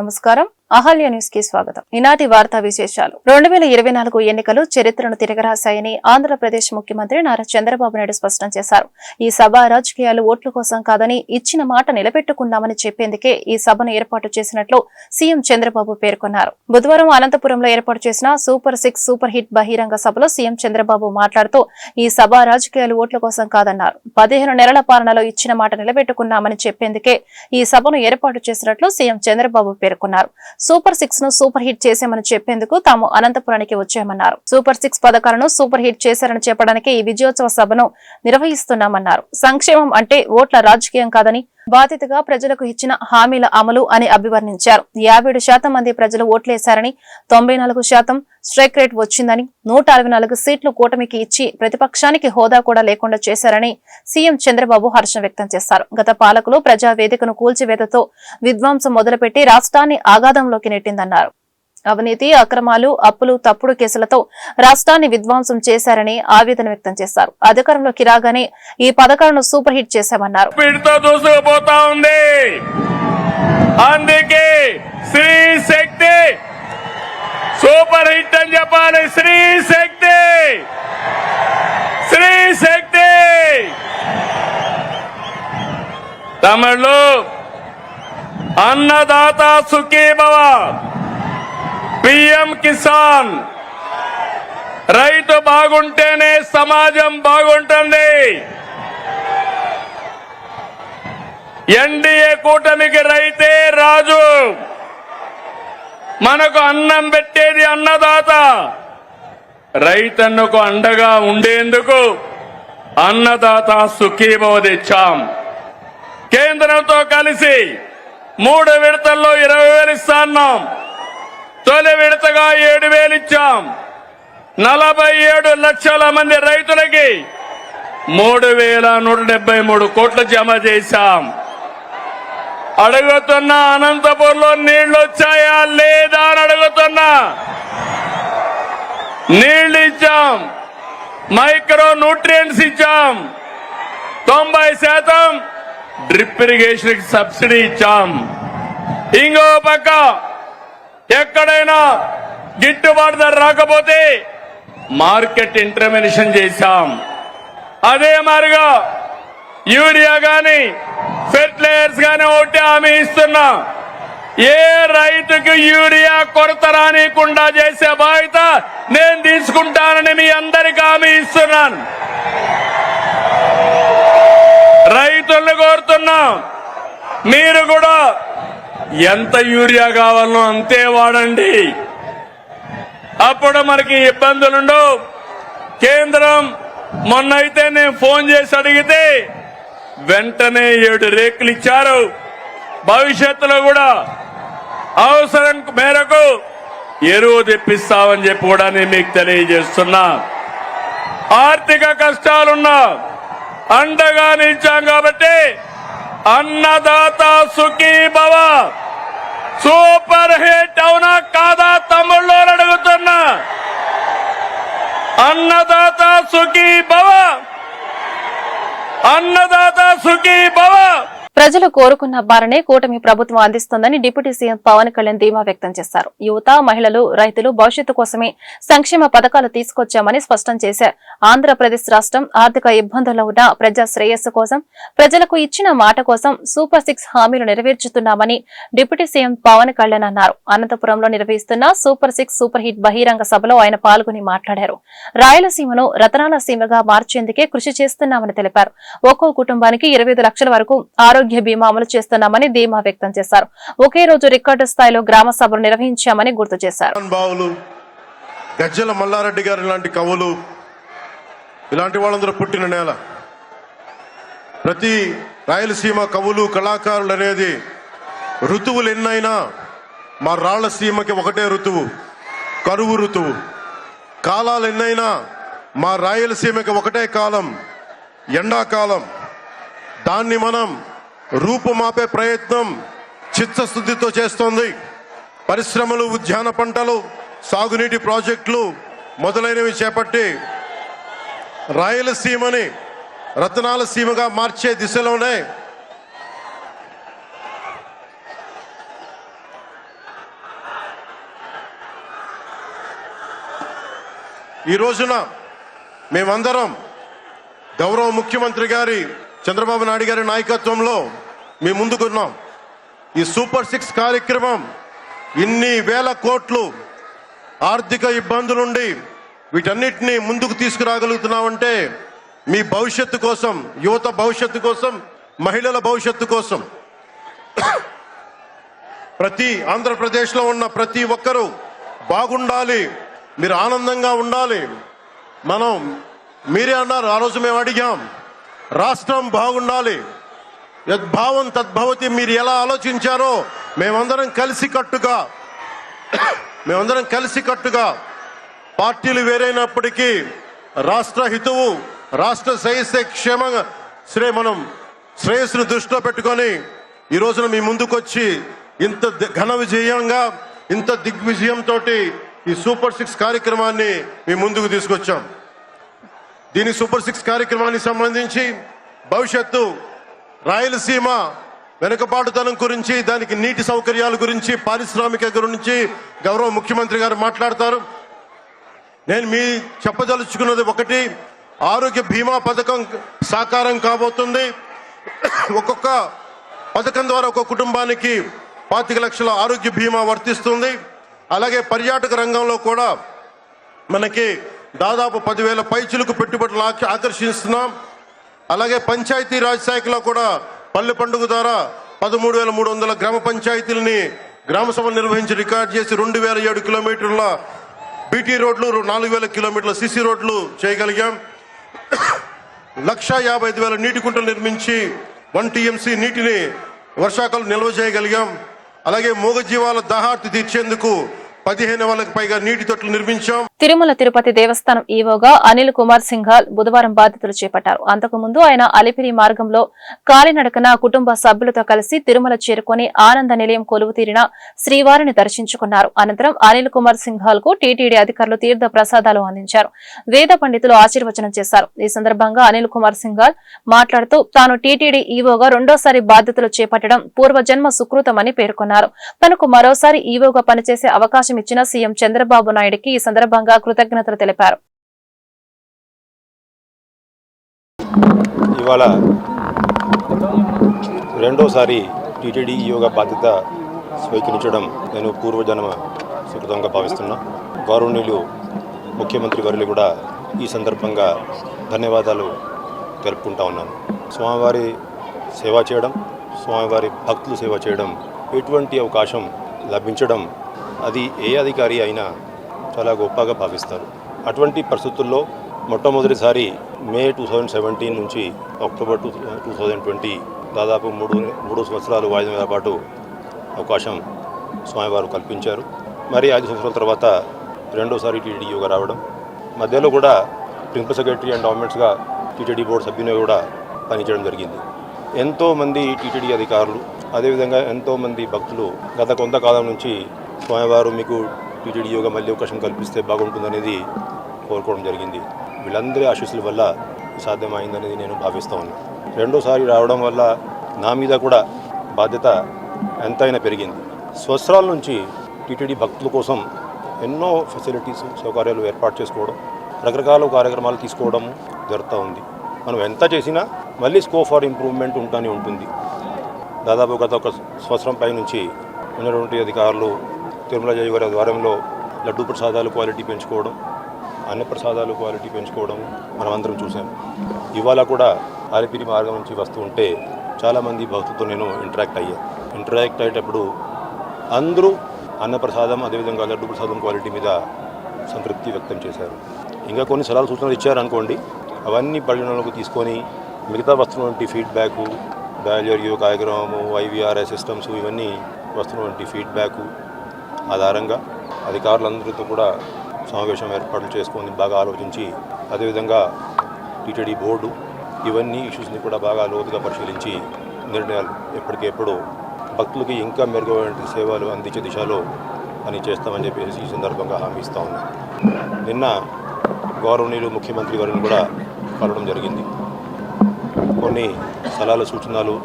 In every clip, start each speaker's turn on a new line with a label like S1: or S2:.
S1: నమస్కారం. అహల్య న్యూస్ కి స్వాగతం. ఈనాటి వార్తా విశేషాలు. 2024 ఎన్నికలు చరిత్రను తిరగరాశాయని ఆంధ్రప్రదేశ్ ముఖ్యమంత్రి నారా చంద్రబాబు నాయుడు స్పష్టం చేశారు. ఈ సభ రాజకీయాలు ఓట్ల కోసం కాదని ఇచ్చిన మాట నిలబెట్టుకున్నామని చెప్పేందుకే ఈ సభను ఏర్పాటు చేసినట్లు సీఎం చంద్రబాబు పేర్కొన్నారు. బుధవారం అనంతపురంలో ఏర్పాటు చేసిన సూపర్ 6 సూపర్ హిట్ బహిరంగ సభలో సీఎం చంద్రబాబు మాట్లాడుతూ ఈ సభ రాజకీయాలు ఓట్ల కోసం కాదన్నారు. 15 నెలల పాలనలో ఇచ్చిన మాట నిలబెట్టుకున్నామని చెప్పేందుకే ఈ సభను ఏర్పాటు చేసినట్లు సీఎం చంద్రబాబు పేర్కొన్నారు. సూపర్ 6 ను సూపర్ హిట్ చేశామని చెప్పేందుకు తాము అనంతపురానికి వచ్చామన్నారు. సూపర్ 6 పథకాలను సూపర్ హిట్ చేశారని చెప్పడానికి ఈ విజయోత్సవ సభను నిర్వహిస్తున్నామన్నారు. సంక్షేమం అంటే ఓట్ల రాజకీయం కాదని బాధ్యతగా ప్రజలకు ఇచ్చిన హామీల అమలు అని అభివర్ణించారు. 57% మంది ప్రజలు ఓట్లేశారని 94% స్ట్రైక్ రేట్ వచ్చిందని 164 సీట్లు కూటమికి ఇచ్చి ప్రతిపక్షానికి హోదా కూడా లేకుండా చేశారని సీఎం చంద్రబాబు హర్షం వ్యక్తం చేశారు. గత పాలకులు ప్రజావేదికను కూల్చివేతతో విధ్వంసం మొదలుపెట్టి రాష్ట్రాన్ని ఆగాధంలోకి నెట్టిందన్నారు. అవినీతి, అక్రమాలు, అప్పులు, తప్పుడు కేసులతో రాష్ట్రాన్ని విధ్వంసం చేశారని ఆవేదన వ్యక్తం చేశారు. అధికారంలోకి రాగానే ఈ పథకాలను సూపర్ హిట్ చేశామన్నారు.
S2: సూపర్ హిట్ అని చెప్పాలి. శ్రీ శక్తి, శ్రీ శక్తి. తమిళలో అన్నదాత సుఖీభవ, పిఎం కిసాన్. రైతు బాగుంటేనే సమాజం బాగుంటుంది. ఎన్డీఏ కూటమికి రైతే రాజు. మనకు అన్నం పెట్టేది అన్నదాత. రైతన్నకు అండగా ఉండేందుకు అన్నదాత సుఖీభవ తెచ్చాం. కేంద్రంతో కలిసి 3 విడతల్లో 20,000 ఇస్తున్నాం. తొలి విడతగా 7,000 ఇచ్చాం. 47 లక్షల మంది రైతులకి 3,173 కోట్లు జమ చేశాం. అడుగుతున్నా, అనంతపూర్లో నీళ్లు వచ్చాయా లేదా అని అడుగుతున్నా. నీళ్లు ఇచ్చాం, మైక్రో న్యూట్రియంట్స్ ఇచ్చాం, 90% డ్రిప్ ఇరిగేషన్ సబ్సిడీ ఇచ్చాం. ఇంకో పక్క ఎక్కడైనా గిట్టుబాటు ధర రాకపోతే మార్కెట్ ఇంటర్వెన్షన్ చేశాం. అదే మాదిరిగా యూరియా గాని ఫెర్టిలైజర్స్ గాని ఒకటి హామీ ఇస్తున్నా. ఏ రైతుకు యూరియా కొరత రానికుండా చేసే బాధ్యత నేను తీసుకుంటానని మీ అందరికీ హామీ ఇస్తున్నాను. రైతులను కోరుతున్నా, మీరు కూడా ఎంత యూరియా కావాలనో అంతే వాడండి. అప్పుడు మనకి ఇబ్బందులుండవు. కేంద్రం మొన్నైతే నేను ఫోన్ చేసి అడిగితే వెంటనే 7 రేకులు ఇచ్చారు. భవిష్యత్తులో కూడా అవసరం మేరకు ఎరువు తెప్పిస్తామని చెప్పి కూడా నేను మీకు తెలియజేస్తున్నా. ఆర్థిక కష్టాలున్నా అండగా నిలిచాం కాబట్టి అన్నదాత సుఖీభవ సూపర్ హిట్ అవునా కాదా తమ్ముళ్ళు అడుగుతున్నా. అన్నదాత సుఖీభవ, అన్నదాత సుఖీభవ.
S1: ప్రజలు కోరుకున్న భారనే కూటమి ప్రభుత్వం అందిస్తుందని డిప్యూటీ సీఎం పవన్ కళ్యాణ్ ధీమా వ్యక్తం చేశారు. యువత, మహిళలు, రైతులు భవిష్యత్తు కోసమే సంక్షేమ పథకాలు తీసుకొచ్చామని స్పష్టం చేశారు. ఆంధ్రప్రదేశ్ రాష్ట్రం ఆర్థిక ఇబ్బందుల్లో ఉన్న ప్రజా శ్రేయస్సు కోసం, ప్రజలకు ఇచ్చిన మాట కోసం సూపర్ 6 హామీలు నెరవేర్చుతున్నామని డిప్యూటీ సీఎం పవన్ కళ్యాణ్ అన్నారు. అనంతపురంలో నిర్వహిస్తున్న సూపర్ 6 సూపర్ హిట్ బహిరంగ సభలో ఆయన పాల్గొని మాట్లాడారు. రాయలసీమను రతనాల సీమగా మార్చేందుకే కృషి చేస్తున్నామని తెలిపారు. ఒక్కో కుటుంబానికి 25 లక్షల వరకు ఆరోగ్య బీమా అమలు చేస్తున్నామని ధీమా వ్యక్తం చేశారు. ఒకే రోజు రికార్డు స్థాయిలో గ్రామ సభలు నిర్వహించామని గుర్తు చేశారు.
S3: గజ్జల మల్లారెడ్డి గారు లాంటి కవులు, ఇలాంటి వాళ్ళందరూ పుట్టిన నేల. ప్రతి రాయలసీమ కవులు, కళాకారులు అనేది ఋతువులు ఎన్నైనా మా రాళ్లసీమకి ఒకటే ఋతువు, కరువు ఋతువు. కాలాలు ఎన్నైనా మా రాయలసీమకి ఒకటే కాలం, ఎండాకాలం. దాన్ని మనం రూపుమాపే ప్రయత్నం చిత్తశుద్ధితో చేస్తోంది. పరిశ్రమలు, ఉద్యాన పంటలు, సాగునీటి ప్రాజెక్టులు మొదలైనవి చేపట్టి రాయలసీమని రతనాల సీమగా మార్చే దిశలోనే ఈ రోజున మేమందరం గౌరవ ముఖ్యమంత్రి గారి చంద్రబాబు నాయుడు గారి నాయకత్వంలో మేము ముందుకున్నాం. ఈ సూపర్ 6 కార్యక్రమం ఇన్ని వేల కోట్లు ఆర్థిక ఇబ్బందులుండి వీటన్నిటిని ముందుకు తీసుకురాగలుగుతున్నామంటే మీ భవిష్యత్తు కోసం, యువత భవిష్యత్తు కోసం, మహిళల భవిష్యత్తు కోసం, ప్రతి ఆంధ్రప్రదేశ్లో ఉన్న ప్రతి ఒక్కరూ బాగుండాలి, మీరు ఆనందంగా ఉండాలి. మీరే అన్నారు, ఆ రోజు మేము అడిగాం, రాష్ట్రం బాగుండాలి, యద్భావం తద్భవతి. మీరు ఎలా ఆలోచించారో మేమందరం కలిసికట్టుగా పార్టీలు వేరైనప్పటికీ రాష్ట్ర హితువు, రాష్ట్ర శ్రేయస్సును దృష్టిలో పెట్టుకొని ఈ రోజున మీ ముందుకొచ్చి ఇంత ఘన విజయంగా, ఇంత దిగ్విజయంతో ఈ సూపర్ 6 కార్యక్రమాన్ని మీ ముందుకు తీసుకొచ్చాం. దీని సూపర్ 6 కార్యక్రమానికి సంబంధించి భవిష్యత్తు రాయలసీమ వెనుకబాటుతనం గురించి, దానికి నీటి సౌకర్యాల గురించి, పారిశ్రామిక గురించి గౌరవ ముఖ్యమంత్రి గారు మాట్లాడతారు. నేను చెప్పదలుచుకున్నది ఒకటి, ఆరోగ్య బీమా పథకం సాకారం కాబోతుంది. ఒక్కొక్క పథకం ద్వారా ఒక్కొక్క కుటుంబానికి 25 లక్షల ఆరోగ్య బీమా వర్తిస్తుంది. అలాగే పర్యాటక రంగంలో కూడా మనకి దాదాపు 10,000 పైచిలకు పెట్టుబడులు ఆకర్షిస్తున్నాం. అలాగే పంచాయతీ రాజ్ శాఖలో కూడా పల్లె పండుగ ద్వారా 13,300 గ్రామ పంచాయతీలని గ్రామ సభలు నిర్వహించి రికార్డు చేసి 2,007 కిలోమీటర్ల బీటీ రోడ్లు, 4,000 కిలోమీటర్ల సిసి రోడ్లు చేయగలిగాం. 1,55,000 నీటి కుంటలు నిర్మించి 1 TMC నీటిని వర్షాకాలం నిల్వ చేయగలిగాం. అలాగే మూగజీవాల దాహార్తి తీర్చేందుకు 15,000కు పైగా నీటి తొట్లు నిర్మించాం.
S1: తిరుమల తిరుపతి దేవస్థానం ఈవోగా అనిల్ కుమార్ సింఘాల్ బుధవారం బాధ్యతలు చేపట్టారు. అంతకుముందు ఆయన అలిపిరి మార్గంలో కాలినడకన కుటుంబ సభ్యులతో కలిసి తిరుమల చేరుకుని ఆనంద నిలయం కొలువు తీరిన శ్రీవారిని దర్శించుకున్నారు. అనంతరం అనిల్ కుమార్ సింఘాల్ కు టీటీడీ అధికారులు తీర్థ ప్రసాదాలు అందించారు. వేద పండితులు ఆశీర్వచనం చేశారు. ఈ సందర్భంగా అనిల్ కుమార్ సింఘాల్ మాట్లాడుతూ తాను టీటీడీ ఈవోగా రెండోసారి బాధ్యతలు చేపట్టడం పూర్వజన్మ సుకృతమని పేర్కొన్నారు. తనకు మరోసారి ఈవోగా పనిచేసే అవకాశం ఇచ్చిన సీఎం చంద్రబాబు నాయుడుకి ఈ సందర్భంగా కృతజ్ఞతలు తెలిపారు.
S4: ఇవాళ రెండోసారి టీటీడీ ఈవోగా బాధ్యత స్వీకరించడం నేను పూర్వజన్మ సుకృతంగా భావిస్తున్నా. గౌరవనీయులు ముఖ్యమంత్రి వర్యులు కూడా ఈ సందర్భంగా ధన్యవాదాలు తెలుపుకుంటా ఉన్నాను. స్వామివారి సేవ చేయడం, స్వామివారి భక్తులు సేవ చేయడం, ఎటువంటి అవకాశం లభించడం అది ఏ అధికారి అయినా చాలా గొప్పగా భావిస్తారు. అటువంటి పరిస్థితుల్లో మొట్టమొదటిసారి మే 2017 నుంచి అక్టోబర్ 2020 దాదాపు మూడు సంవత్సరాలు వాయిదా పాటు అవకాశం స్వామివారు కల్పించారు. మరి 5 సంవత్సరాల తర్వాత రెండోసారి టీటీడీగా రావడం, మధ్యలో కూడా ప్రిన్సిపల్ సెక్రటరీ అండ్ గవర్నమెంట్స్గా టీటీడీ బోర్డు సభ్యునిగా కూడా పనిచేయడం జరిగింది. ఎంతోమంది టీటీడీ అధికారులు, అదేవిధంగా ఎంతోమంది భక్తులు గత కొంతకాలం నుంచి స్వామివారు మీకు టీటీడీ యోగా మళ్ళీ అవకాశం కల్పిస్తే బాగుంటుందనేది కోరుకోవడం జరిగింది. వీళ్ళందరి ఆశీస్సుల వల్ల సాధ్యమైందనేది నేను భావిస్తూ ఉన్నాను. రెండోసారి రావడం వల్ల నా మీద కూడా బాధ్యత ఎంతైనా పెరిగింది. సంవత్సరాల నుంచి టీటీడీ భక్తుల కోసం ఎన్నో ఫెసిలిటీస్, సౌకర్యాలు ఏర్పాటు చేసుకోవడం, రకరకాల కార్యక్రమాలు తీసుకోవడం జరుగుతూ ఉంది. మనం ఎంత చేసినా మళ్ళీ స్కోప్ ఫర్ ఇంప్రూవ్మెంట్ ఉంటూనే ఉంటుంది. దాదాపు గత ఒక సంవత్సరం పై నుంచి ఉన్నటువంటి అధికారులు తిరుమల జయ గారి ద్వారంలో లడ్డూ ప్రసాదాలు క్వాలిటీ పెంచుకోవడం, అన్న ప్రసాదాలు క్వాలిటీ పెంచుకోవడం మనం అందరం చూసాం. ఇవాళ కూడా అలిపిరి మార్గం నుంచి వస్తూ ఉంటే చాలామంది భక్తులతో నేను ఇంటరాక్ట్ అయ్యేటప్పుడు అందరూ అన్నప్రసాదం, అదేవిధంగా లడ్డు ప్రసాదం క్వాలిటీ మీద సంతృప్తి వ్యక్తం చేశారు. ఇంకా కొన్ని సలహాలు సూచనలు ఇచ్చారనుకోండి, అవన్నీ పరిగణలోకి తీసుకొని మిగతా వస్తున్నటువంటి ఫీడ్బ్యాకు, డయల్ కార్యక్రమము, IVRS సిస్టమ్స్, ఇవన్నీ వస్తున్నటువంటి ఫీడ్బ్యాకు ఆధారంగా అధికారులందరితో కూడా సమావేశం ఏర్పాట్లు చేసుకొని బాగా ఆలోచించి, అదేవిధంగా టీటీడీ బోర్డు ఇవన్నీ ఇష్యూస్ని కూడా బాగా లోతుగా పరిశీలించి నిర్ణయాలు ఎప్పటికెప్పుడు భక్తులకి ఇంకా మెరుగైన సేవలు అందించే దిశలో పని చేస్తామని చెప్పేసి ఈ సందర్భంగా హామీ ఇస్తా ఉన్నాం. నిన్న గౌరవనీయులు ముఖ్యమంత్రి గారిని కూడా కలవడం జరిగింది. కొన్ని సలహాలు, సూచనలు,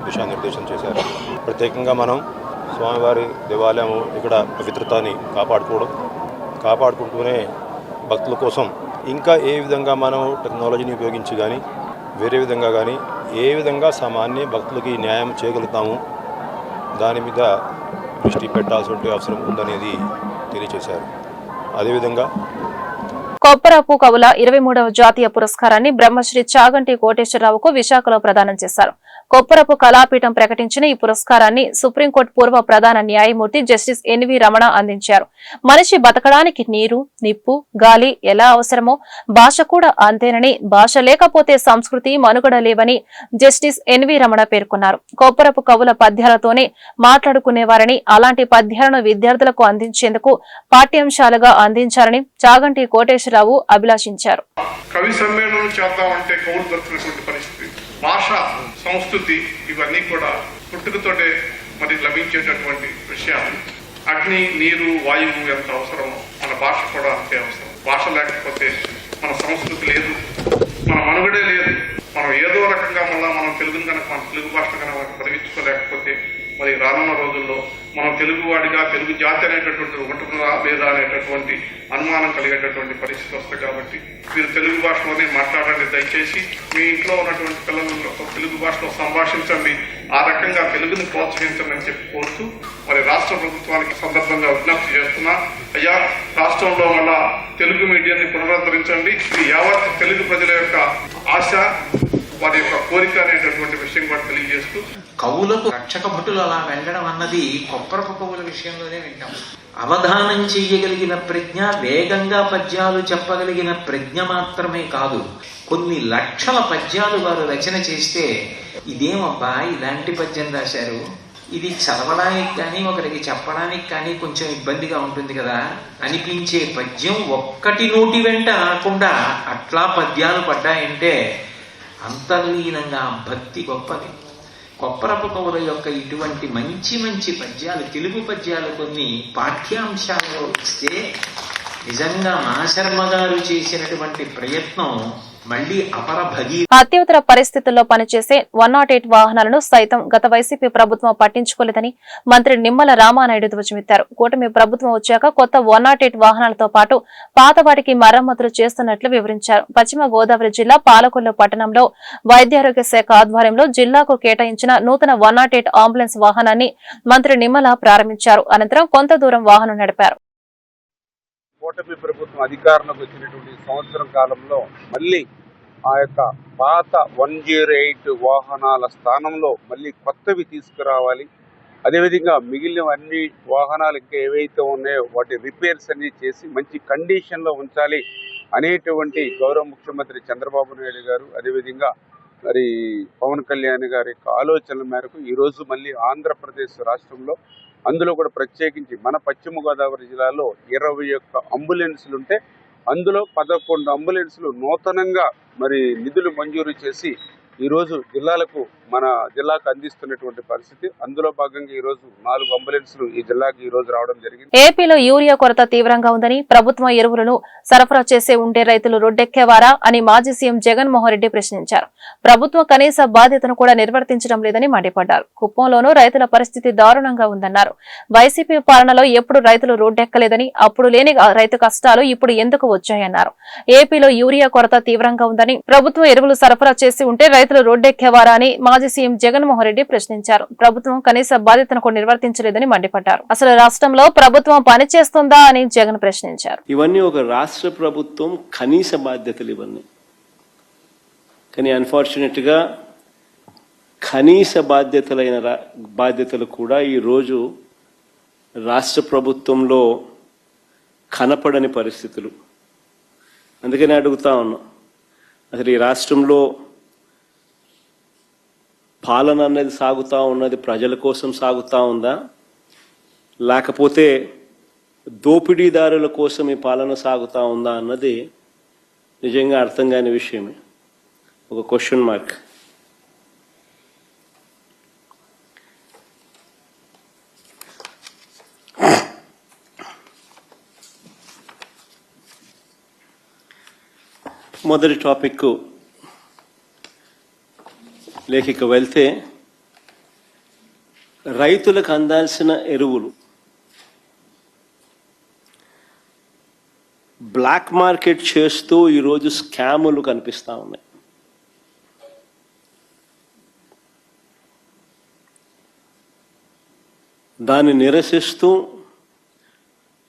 S4: దిశానిర్దేశం చేశారు. ప్రత్యేకంగా మనం స్వామివారి దేవాలయం ఇక్కడ పవిత్రతని కాపాడుకుంటూనే భక్తుల కోసం ఇంకా ఏ విధంగా మనం టెక్నాలజీని ఉపయోగించి కానీ వేరే విధంగా కానీ ఏ విధంగా సామాన్య భక్తులకి న్యాయం చేయగలుగుతాము దాని మీద దృష్టి పెట్టాల్సిన అవసరం ఉందనేది తెలియజేశారు. అదేవిధంగా
S1: కొప్పరపు కవుల 23వ జాతీయ పురస్కారాన్ని బ్రహ్మశ్రీ చాగంటి కోటేశ్వరరావుకు విశాఖలో ప్రదానం చేశారు. కొప్పరపు కళాపీఠం ప్రకటించిన ఈ పురస్కారాన్ని సుప్రీంకోర్టు పూర్వ ప్రధాన న్యాయమూర్తి జస్టిస్ ఎన్వి రమణ అందించారు. మనిషి బతకడానికి నీరు, నిప్పు, గాలి ఎలా అవసరమో భాష కూడా అంతేనని, భాష లేకపోతే సంస్కృతి మనుగడ లేవని జస్టిస్ ఎన్వి రమణ పేర్కొన్నారు. కొప్పరపు కవుల పద్యాలతోనే మాట్లాడుకునేవారని, అలాంటి పద్యాలను విద్యార్థులకు అందించేందుకు పాఠ్యాంశాలుగా అందించాలని చాగంటి కోటేశ్వరరావు అభిలాషించారు.
S5: కవి సమ్మేళనం చేద్దామంటే కవులు దొరికినటువంటి పరిస్థితి, భాష, సంస్కృతి ఇవన్నీ కూడా పుట్టుకతోటే మరి లభించేటటువంటి విషయాలు. అగ్ని, నీరు, వాయువు ఎంత అవసరమో మన భాష కూడా అంతే అవసరం. భాష లేకపోతే మన సంస్కృతి లేదు, మన మనుగడే లేదు. మనం ఏదో రకంగా మళ్ళా మనం తెలుగుని కనుక మన తెలుగు భాష కనుక కలిగించుకోలేకపోతే మరి రానున్న రోజుల్లో మనం తెలుగువాడిగా తెలుగు జాతి అనేటటువంటి ఉంటుందా లేదా అనేటటువంటి అనుమానం కలిగేటటువంటి పరిస్థితి వస్తుంది. కాబట్టి మీరు తెలుగు భాషలోనే మాట్లాడండి. దయచేసి మీ ఇంట్లో ఉన్నటువంటి పిల్లలతో తెలుగు భాషలో సంభాషించండి. ఆ రకంగా తెలుగుని ప్రోత్సహించండి అని చెప్పి కోరుతూ మరి రాష్ట్ర ప్రభుత్వానికి సందర్భంగా విజ్ఞప్తి చేస్తున్నా. అయ్యా, రాష్ట్రంలో మళ్ళా తెలుగు మీడియాన్ని పునరుద్ధరించండి. ఇది యావత్ తెలుగు ప్రజల యొక్క ఆశ, వారి యొక్క కోరిక అనేటటువంటి విషయం కూడా తెలియజేస్తూ,
S6: కవులకు రక్షక భటులు అలా వెళ్ళడం అన్నది కొప్పరపు కవుల విషయంలోనే వింటాం. అవధానం చెయ్యగలిగిన ప్రజ్ఞ, వేగంగా పద్యాలు చెప్పగలిగిన ప్రజ్ఞ మాత్రమే కాదు, కొన్ని లక్షల పద్యాలు వారు రచన చేస్తే ఇదేమబ్బా ఇలాంటి పద్యం రాశారు, ఇది చదవడానికి కానీ ఒకరికి చెప్పడానికి కానీ కొంచెం ఇబ్బందిగా ఉంటుంది కదా అనిపించే పద్యం ఒక్కటి నోటి వెంట రాకుండా అట్లా పద్యాలు పడ్డాయంటే అంతర్లీనంగా భక్తి గొప్పది. కొప్పరపు కవుల యొక్క ఇటువంటి మంచి మంచి పద్యాలు, తెలుగు పద్యాలు కొన్ని పాఠ్యాంశాలలో ఇస్తే నిజంగా మాశర్మ గారు చేసినటువంటి ప్రయత్నం మళ్లీ అపరభగి.
S1: అత్యవసర పరిస్థితుల్లో పనిచేసే 108 వాహనాలను సైతం గత వైసీపీ ప్రభుత్వం పట్టించుకోలేదని మంత్రి నిమ్మల రామానాయుడు ధ్వజమెత్తారు. కూటమి ప్రభుత్వం వచ్చాక కొత్త 108 వాహనాలతో పాటు పాత వాటికి మరమ్మతులు చేస్తున్నట్లు వివరించారు. పశ్చిమ గోదావరి జిల్లా పాలకొల్లు పట్టణంలో వైద్యారోగ్య శాఖ ఆధ్వర్యంలో జిల్లాకు కేటాయించిన నూతన 108 అంబులెన్స్ వాహనాన్ని మంత్రి నిమ్మల ప్రారంభించారు. అనంతరం కొంత దూరం వాహనం నడిపారు.
S7: కూటమి ప్రభుత్వం అధికారంలోకి వచ్చినటువంటి సంవత్సరం కాలంలో మళ్ళీ ఆ యొక్క పాత 108 వాహనాల స్థానంలో మళ్ళీ కొత్తవి తీసుకురావాలి. అదేవిధంగా మిగిలిన అన్ని వాహనాలు ఇంకా ఏవైతే ఉన్నాయో వాటి రిపేర్స్ అన్ని చేసి మంచి కండిషన్లో ఉంచాలి అనేటువంటి గౌరవ ముఖ్యమంత్రి చంద్రబాబు నాయుడు గారు, అదేవిధంగా మరి పవన్ కళ్యాణ్ గారి యొక్క ఆలోచనల మేరకు ఈరోజు మళ్ళీ ఆంధ్రప్రదేశ్ రాష్ట్రంలో, అందులో కూడా ప్రత్యేకించి మన పశ్చిమ గోదావరి జిల్లాలో 21 అంబులెన్సులు ఉంటే అందులో 11 అంబులెన్సులు నూతనంగా మరి నిధులు మంజూరు చేసి ఈరోజు మన జిల్లాకు అందిస్తున్నటువంటి పరిస్థితి. అందులో భాగంగా ఈరోజు 4 అంబులెన్సులు ఈ జిల్లాకు ఈ రోజు రావడం జరిగింది.
S1: ఏపీలో యూరియా కొరత తీవ్రంగా ఉందని, ప్రభుత్వం ఎరువులను సరఫరా చేసే ఉంటే రైతులు రోడ్డెక్కేవారా అని మాజీ సీఎం జగన్మోహన్ రెడ్డి ప్రశ్నించారు. ప్రభుత్వం కనీస బాధ్యతను కూడా నిర్వర్తించడం లేదని మండిపడ్డారు. కుప్పంలోనూ రైతుల పరిస్థితి దారుణంగా ఉందన్నారు. వైసీపీ పాలనలో ఎప్పుడు రైతులు రోడ్డెక్కలేదని, అప్పుడు లేని రైతు కష్టాలు ఇప్పుడు ఎందుకు వచ్చాయన్నారు. ఏపీలో యూరియా కొరత తీవ్రంగా ఉందని, ప్రభుత్వం ఎరువులు సరఫరా చేసి ఉంటే రైతులు రోడ్డెక్కేవారా అని మాజీ సీఎం జగన్మోహన్ రెడ్డి ప్రశ్నించారు. ప్రభుత్వం కనీస బాధ్యతను కూడా నిర్వర్తించలేదని మండిపడ్డారు. అసలు రాష్ట్రంలో ప్రభుత్వం పనిచేస్తుందా అని జగన్ ప్రశ్నించారు.
S8: ఇవన్నీ ఒక రాష్ట్ర ప్రభుత్వం కనీస బాధ్యతలు ఇవన్నీ. కానీ అన్ఫార్చునేట్ గా కనీస బాధ్యతలు కూడా ఈరోజు రాష్ట్ర ప్రభుత్వంలో కనపడని పరిస్థితులు. అందుకని అడుగుతా ఉన్నాం, అసలు ఈ రాష్ట్రంలో పాలన అనేది సాగుతూ ఉన్నది ప్రజల కోసం సాగుతూ ఉందా, లేకపోతే దోపిడీదారుల కోసం ఈ పాలన సాగుతూ ఉందా అన్నది నిజంగా అర్థం కాని విషయమే. ఒక క్వశ్చన్ మార్క్. మొదటి టాపిక్ లేఖిక వెళ్తే, రైతులకు అందాల్సిన ఎరువులు బ్లాక్ మార్కెట్ చేస్తూ ఈరోజు స్కాములు కనిపిస్తూ ఉన్నాయి. దాన్ని నిరసిస్తూ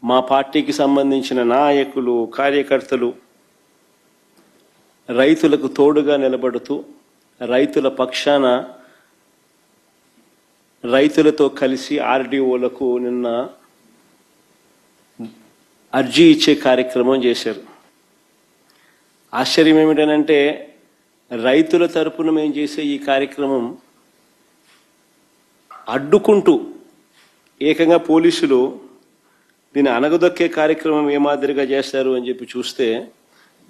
S8: మా పార్టీకి సంబంధించిన నాయకులు, కార్యకర్తలు రైతులకు తోడుగా నిలబడుతూ రైతుల పక్షాన రైతులతో కలిసి ఆర్డీఓలకు నిన్న అర్జీ ఇచ్చే కార్యక్రమం చేశారు. ఆశ్చర్యం ఏమిటనంటే రైతుల తరపున మేము చేసే ఈ కార్యక్రమం అడ్డుకుంటూ ఏకంగా పోలీసులు దీన్ని అనగదొక్కే కార్యక్రమం ఏ మాదిరిగా చేస్తారు అని చెప్పి చూస్తే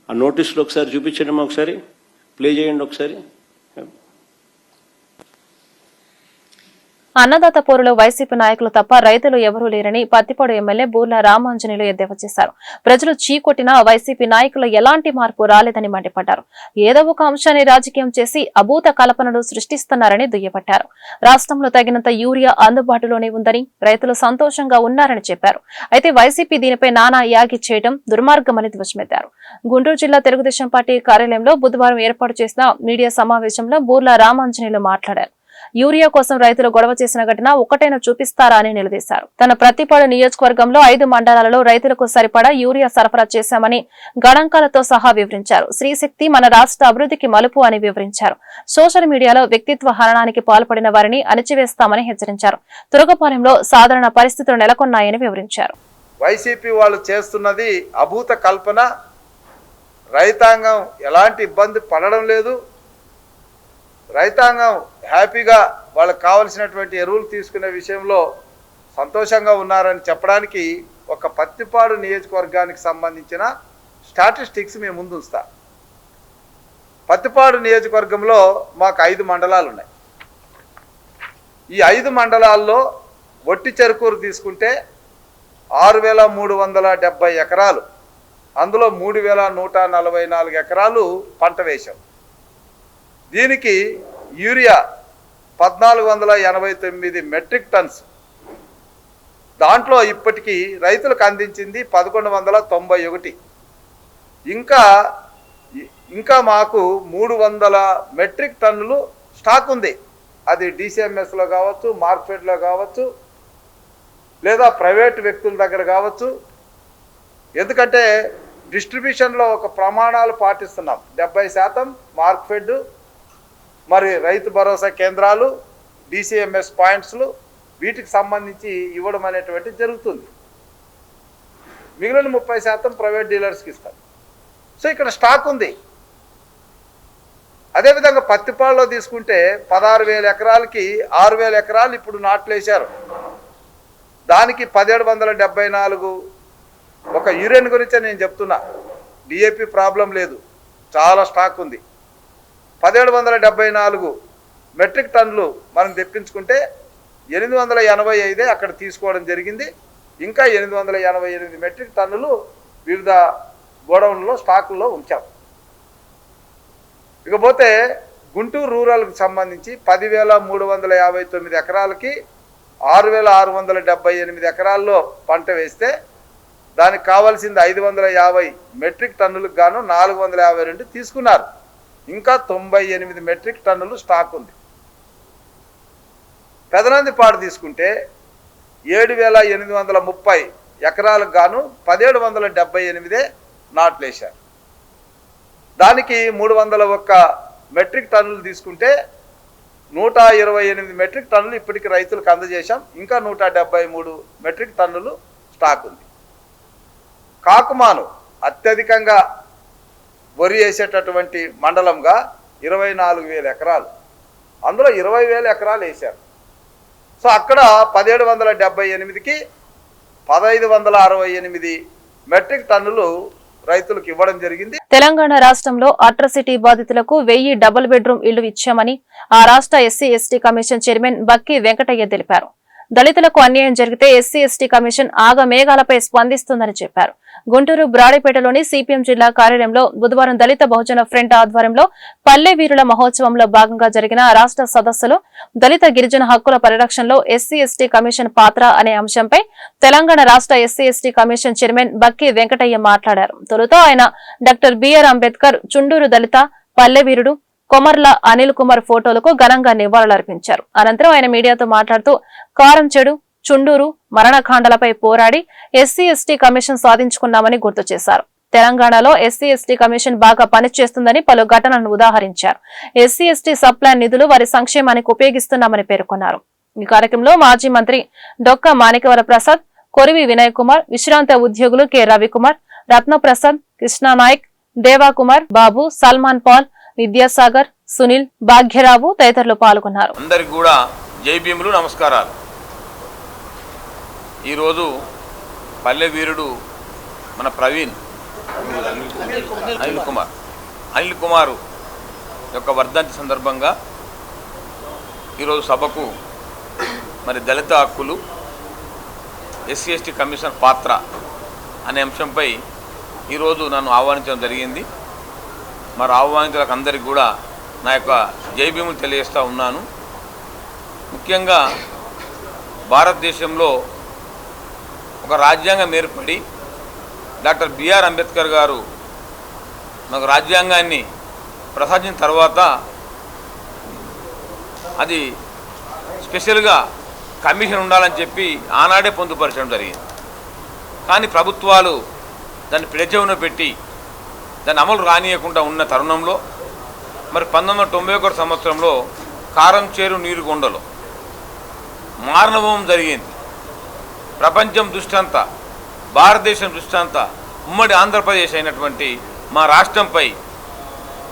S8: ఆ నోటీసులు ఒకసారి చూపించండి, ఒకసారి ప్లే చేయండి ఒకసారి.
S1: అన్నదాత పోరులో వైసీపీ నాయకులు తప్ప రైతులు ఎవరూ లేరని పత్తిపాడు ఎమ్మెల్యే బూర్ల రామాంజనేయులు ఎద్దేవా చేశారు. ప్రజలు చీకొట్టినా వైసీపీ నాయకులు ఎలాంటి మార్పు రాలేదని మండిపడ్డారు. ఏదో ఒక అంశాన్ని రాజకీయం చేసి అభూత కల్పనలు సృష్టిస్తున్నారని దుయ్యబట్టారు. రాష్ట్రంలో తగినంత యూరియా అందుబాటులోనే ఉందని, రైతులు సంతోషంగా ఉన్నారని చెప్పారు. అయితే వైసీపీ దీనిపై నానా యాగి చేయడం దుర్మార్గమని ధ్వజమెత్తారు. గుంటూరు జిల్లా తెలుగుదేశం పార్టీ కార్యాలయంలో బుధవారం ఏర్పాటు చేసిన మీడియా సమావేశంలో బూర్ల రామాంజనేయులు మాట్లాడారు. యూరియా కోసం రైతులు గొడవ చేసిన ఘటన ఒక్కటైనా చూపిస్తారా అని నిలదీశారు. తన ప్రతిపాడు నియోజకవర్గంలో 5 మండలాలలో రైతులకు సరిపడా యూరియా సరఫరా చేశామని గణాంకాలతో సహా వివరించారు. శ్రీశక్తి మన రాష్ట్ర అభివృద్ధికి మలుపు అని వివరించారు. సోషల్ మీడియాలో వ్యక్తిత్వ హననానికి పాల్పడిన వారిని అణిచివేస్తామని హెచ్చరించారు. తురగపాలెంలో సాధారణ పరిస్థితులు నెలకొన్నాయని వివరించారు.
S9: వైసీపీ వాళ్ళు చేస్తున్నది అభూత కల్పన. రైతాంగం ఎలాంటి ఇబ్బంది పడడం లేదు. రైతాంగం హ్యాపీగా వాళ్ళకి కావలసినటువంటి ఎరువులు తీసుకునే విషయంలో సంతోషంగా ఉన్నారని చెప్పడానికి ఒక పత్తిపాడు నియోజకవర్గానికి సంబంధించిన స్టాటిస్టిక్స్ మేము ముందు ఉంచుతా. పత్తిపాడు నియోజకవర్గంలో మాకు 5 మండలాలు ఉన్నాయి. ఈ 5 మండలాల్లో ఒట్టి చెరుకూరు తీసుకుంటే 6,370 ఎకరాలు, అందులో 3,144 ఎకరాలు పంట వేశాం. దీనికి యూరియా 1,489 మెట్రిక్ టన్స్. దాంట్లో ఇప్పటికీ రైతులకు అందించింది 1,191. ఇంకా మాకు 300 మెట్రిక్ టన్నులు స్టాక్ ఉంది. అది DCMSలో కావచ్చు, మార్కెట్లో కావచ్చు, లేదా ప్రైవేట్ వ్యక్తుల దగ్గర కావచ్చు. ఎందుకంటే డిస్ట్రిబ్యూషన్లో ఒక ప్రమాణాలు పాటిస్తున్నాం. 70% మార్కెట్, మరి రైతు భరోసా కేంద్రాలు, DCMS పాయింట్స్లు, వీటికి సంబంధించి ఇవ్వడం అనేటువంటి జరుగుతుంది. మిగిలిన 30% ప్రైవేట్ డీలర్స్కి ఇస్తారు. సో ఇక్కడ స్టాక్ ఉంది. అదేవిధంగా పత్తిపాడులో తీసుకుంటే 16,000 ఎకరాలకి 6,000 ఎకరాలు ఇప్పుడు నాట్లు వేశారు. దానికి 1,774 ఒక యూరియన్ గురించే నేను చెప్తున్నా. DAP ప్రాబ్లం లేదు, చాలా స్టాక్ ఉంది. 1,774 మెట్రిక్ టన్నులు మనం తెప్పించుకుంటే 885 అక్కడ తీసుకోవడం జరిగింది. ఇంకా 888 మెట్రిక్ టన్నులు వివిధ గోడౌన్లో స్టాకుల్లో ఉంచాం. ఇకపోతే గుంటూరు రూరల్కి సంబంధించి 10,359 ఎకరాలకి 6,678 ఎకరాల్లో పంట వేస్తే దానికి కావాల్సింది 550 మెట్రిక్ టన్నులకు గాను 452 తీసుకున్నారు. ఇంకా 98 మెట్రిక్ టన్నులు స్టాక్ ఉంది. పెదనందిపాడు తీసుకుంటే 7,830 ఎకరాలకు గాను 1,778 నాట్లు వేశారు. దానికి 301 మెట్రిక్ టన్నులు తీసుకుంటే 128 మెట్రిక్ టన్నులు ఇప్పటికి రైతులకు అందజేశాం. ఇంకా 173 మెట్రిక్ టన్నులు స్టాక్ ఉంది. కాకుమాను అత్యధికంగా వరి వేసేటటువంటి మండలంగా 24,000 ఎకరాలు, అందులో 20,000 ఎకరాలు వేశారు. సో అక్కడ 1,778కి 1,568 మెట్రిక్ టన్నులు రైతులకు ఇవ్వడం జరిగింది.
S1: తెలంగాణ రాష్ట్రంలో అట్రాసిటీ బాధితులకు 1000 డబుల్ బెడ్రూమ్ ఇళ్లు ఇచ్చామని ఆ రాష్ట్ర SC/ST కమిషన్ చైర్మన్ బక్కి వెంకటయ్య తెలిపారు. దళితులకు అన్యాయం జరిగితే ఎస్సీ ఎస్టీ కమిషన్ ఆగమేఘాలపై స్పందిస్తుందని చెప్పారు. గుంటూరు బ్రాడిపేటలోని సిపిఎం జిల్లా కార్యాలయంలో బుధవారం దళిత బహుజన ఫ్రంట్ ఆధ్వర్యంలో పల్లె వీరుల మహోత్సవంలో భాగంగా జరిగిన రాష్ట్ర సదస్సులో దళిత గిరిజన హక్కుల పరిరక్షణలో ఎస్సీ ఎస్టీ కమిషన్ పాత్ర అనే అంశంపై తెలంగాణ రాష్ట్ర ఎస్సీ ఎస్టీ కమిషన్ చైర్మన్ బక్కి వెంకటయ్య మాట్లాడారు. తొలుత ఆయన డాక్టర్ బిఆర్ అంబేద్కర్, చుండూరు దళిత పల్లె వీరుడు కొమర్ల అనిల్ కుమార్ ఫోటోలకు ఘనంగా నివాళులర్పించారు. అనంతరం ఆయన మీడియాతో మాట్లాడుతూ కారంచెడు, చుండూరు మరణకాండలపై పోరాడి ఎస్సీ ఎస్టీ కమిషన్ సాధించుకున్నామని గుర్తు చేశారు. తెలంగాణలో ఎస్సీ ఎస్టీ కమిషన్ బాగా పనిచేస్తుందని పలు ఘటనలను ఉదాహరించారు. ఎస్సీ ఎస్టీ సబ్ ప్లాన్ నిధులు వారి సంక్షేమానికి ఉపయోగిస్తున్నామని పేర్కొన్నారు. ఈ కార్యక్రమంలో మాజీ మంత్రి డొక్క మాణికవర ప్రసాద్, కొరివి వినయ్ కుమార్, విశ్రాంత ఉద్యోగులు కె రవికుమార్, రత్నప్రసాద్, కృష్ణానాయక్, దేవాకుమార్, బాబు, సల్మాన్ పాల్, విద్యాసాగర్, సునీల్, భాగ్యరావు తదితరులు పాల్గొన్నారు.
S10: అందరికి కూడా జై భీములు, నమస్కారాలు. ఈరోజు పల్లె వీరుడు మన ప్రవీణ్ అనిల్ కుమార్ యొక్క వర్ధంతి సందర్భంగా ఈరోజు సభకు మరి దళిత హక్కులు, ఎస్సీ ఎస్టీ కమిషన్ పాత్ర అనే అంశంపై ఈరోజు నన్ను ఆహ్వానించడం జరిగింది. మరి ఆహ్వానితులకు అందరికీ కూడా నా యొక్క జై భీములు తెలియజేస్తూ ఉన్నాను. ముఖ్యంగా భారతదేశంలో ఒక రాజ్యాంగం ఏర్పడి డాక్టర్ బిఆర్ అంబేద్కర్ గారు మనకు రాజ్యాంగాన్ని ప్రసాదించిన తర్వాత అది స్పెషల్గా కమిషన్ ఉండాలని చెప్పి ఆనాడే పొందుపరచడం జరిగింది. కానీ ప్రభుత్వాలు దాన్ని పిడచెవున పెట్టి దాన్ని అమలు రానియకుండా ఉన్న తరుణంలో మరి 1991 సంవత్సరంలో కారంచేరు నీరుగొండలో మారణహోమం జరిగింది. ప్రపంచం దృష్టి అంతా, భారతదేశం దృష్టి అంతా ఉమ్మడి ఆంధ్రప్రదేశ్ అయినటువంటి మా రాష్ట్రంపై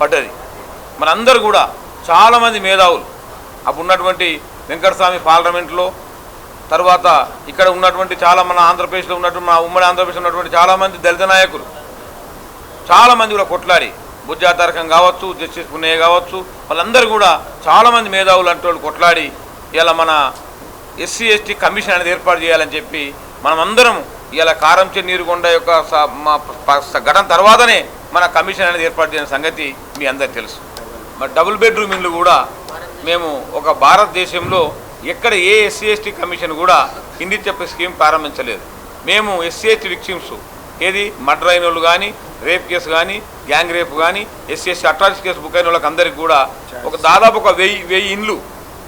S10: పడ్డది. మనందరూ కూడా చాలామంది మేధావులు అప్పుడు ఉన్నటువంటి వెంకటస్వామి పార్లమెంట్లో, తర్వాత ఇక్కడ ఉన్నటువంటి చాలా మన ఆంధ్రప్రదేశ్లో ఉన్నటువంటి మా ఉమ్మడి ఆంధ్రప్రదేశ్లో ఉన్నటువంటి చాలామంది దళిత నాయకులు చాలామంది కూడా కొట్లాడి, బుజ్జాతారకం కావచ్చు, జస్టిస్ పున్నయ్య కావచ్చు, వాళ్ళందరూ కూడా చాలామంది మేధావులు అంటే వాళ్ళు కొట్లాడి ఇలా మన ఎస్సీ ఎస్టీ కమిషన్ అనేది ఏర్పాటు చేయాలని చెప్పి మనమందరం ఇలా కారంచేరు నీరుగొండ యొక్క ఘటన తర్వాతనే మన కమిషన్ అనేది ఏర్పాటు చేసిన సంగతి మీ అందరికీ తెలుసు. మరి డబుల్ బెడ్రూమ్ ఇల్లు కూడా మేము ఒక భారతదేశంలో ఎక్కడ ఏ ఎస్సీ ఎస్టీ కమిషన్ కూడా కింది చెప్పే స్కీమ్ ప్రారంభించలేదు. మేము ఎస్సీ ఎస్టీ విక్టిమ్స్ ఏది మర్డర్ అయిన వాళ్ళు కానీ, రేప్ కేసు కానీ, గ్యాంగ్ రేప్ కానీ, SC ST atrocity case book అయిన వాళ్ళకి అందరికీ కూడా దాదాపు ఒక 1000 ఇండ్లు